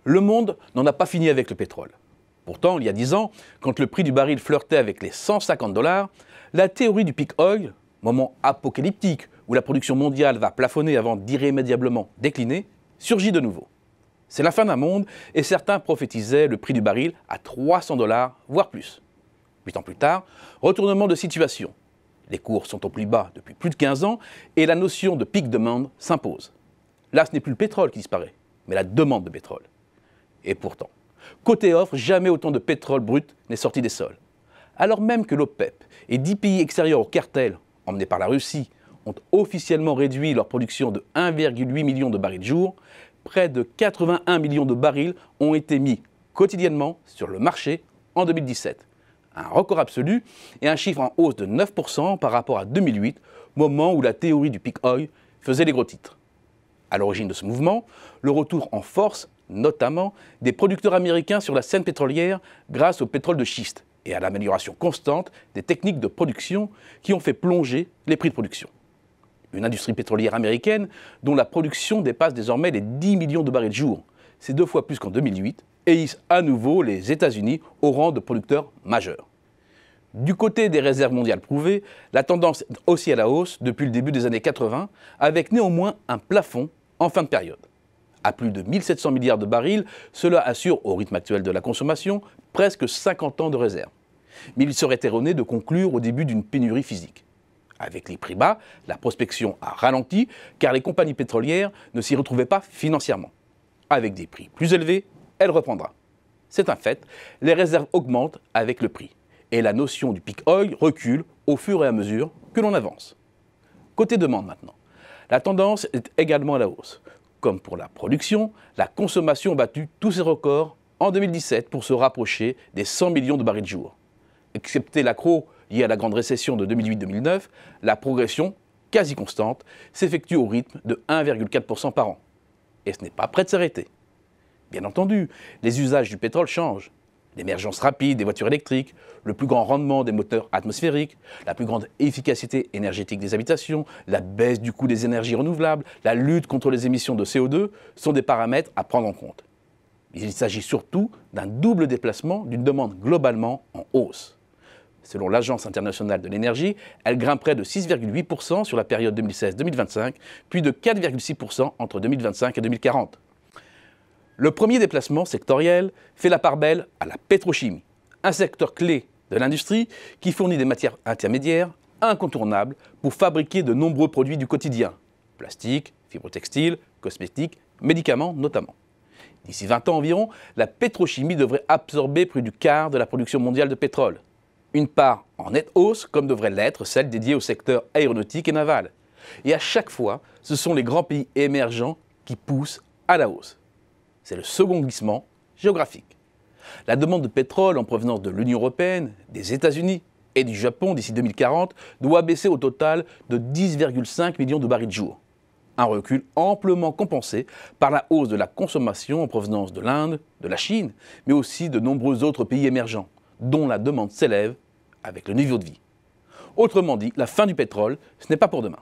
Le monde n'en a pas fini avec le pétrole. Pourtant, il y a 10 ans, quand le prix du baril flirtait avec les 150 $, la théorie du peak oil, moment apocalyptique où la production mondiale va plafonner avant d'irrémédiablement décliner, surgit de nouveau. C'est la fin d'un monde et certains prophétisaient le prix du baril à 300 $, voire plus. 8 ans plus tard, retournement de situation. Les cours sont au plus bas depuis plus de 15 ans et la notion de peak demand s'impose. Là, ce n'est plus le pétrole qui disparaît, mais la demande de pétrole. Et pourtant, côté offre, jamais autant de pétrole brut n'est sorti des sols. Alors même que l'OPEP et 10 pays extérieurs au cartel, emmenés par la Russie, ont officiellement réduit leur production de 1,8 million de barils jour, près de 81 millions de barils ont été mis quotidiennement sur le marché en 2017. Un record absolu et un chiffre en hausse de 9% par rapport à 2008, moment où la théorie du peak oil faisait les gros titres. À l'origine de ce mouvement, le retour en force, notamment, des producteurs américains sur la scène pétrolière grâce au pétrole de schiste et à l'amélioration constante des techniques de production qui ont fait plonger les prix de production. Une industrie pétrolière américaine dont la production dépasse désormais les 10 millions de barils jour, c'est 2 fois plus qu'en 2008, et hisse à nouveau les États-Unis au rang de producteurs majeurs. Du côté des réserves mondiales prouvées, la tendance est aussi à la hausse depuis le début des années 80, avec néanmoins un plafond en fin de période. À plus de 1700 milliards de barils, cela assure, au rythme actuel de la consommation, presque 50 ans de réserve. Mais il serait erroné de conclure au début d'une pénurie physique. Avec les prix bas, la prospection a ralenti, car les compagnies pétrolières ne s'y retrouvaient pas financièrement. Avec des prix plus élevés, elle reprendra. C'est un fait, les réserves augmentent avec le prix. Et la notion du peak oil recule au fur et à mesure que l'on avance. Côté demande maintenant. La tendance est également à la hausse. Comme pour la production, la consommation a battu tous ses records en 2017 pour se rapprocher des 100 millions de barils jour. Excepté l'accro lié à la grande récession de 2008-2009, la progression, quasi constante, s'effectue au rythme de 1,4% par an. Et ce n'est pas prêt de s'arrêter. Bien entendu, les usages du pétrole changent. L'émergence rapide des voitures électriques, le plus grand rendement des moteurs atmosphériques, la plus grande efficacité énergétique des habitations, la baisse du coût des énergies renouvelables, la lutte contre les émissions de CO2 sont des paramètres à prendre en compte. Mais il s'agit surtout d'un double déplacement d'une demande globalement en hausse. Selon l'Agence internationale de l'énergie, elle grimperait de 6,8% sur la période 2016-2025, puis de 4,6% entre 2025 et 2040. Le premier déplacement sectoriel fait la part belle à la pétrochimie, un secteur clé de l'industrie qui fournit des matières intermédiaires incontournables pour fabriquer de nombreux produits du quotidien, plastique, fibres textiles, cosmétiques, médicaments notamment. D'ici 20 ans environ, la pétrochimie devrait absorber plus du quart de la production mondiale de pétrole. Une part en nette hausse, comme devrait l'être celle dédiée au secteur aéronautique et naval. Et à chaque fois, ce sont les grands pays émergents qui poussent à la hausse. C'est le second glissement géographique. La demande de pétrole en provenance de l'Union européenne, des États-Unis et du Japon d'ici 2040 doit baisser au total de 10,5 millions de barils jour. Un recul amplement compensé par la hausse de la consommation en provenance de l'Inde, de la Chine, mais aussi de nombreux autres pays émergents, dont la demande s'élève avec le niveau de vie. Autrement dit, la fin du pétrole, ce n'est pas pour demain.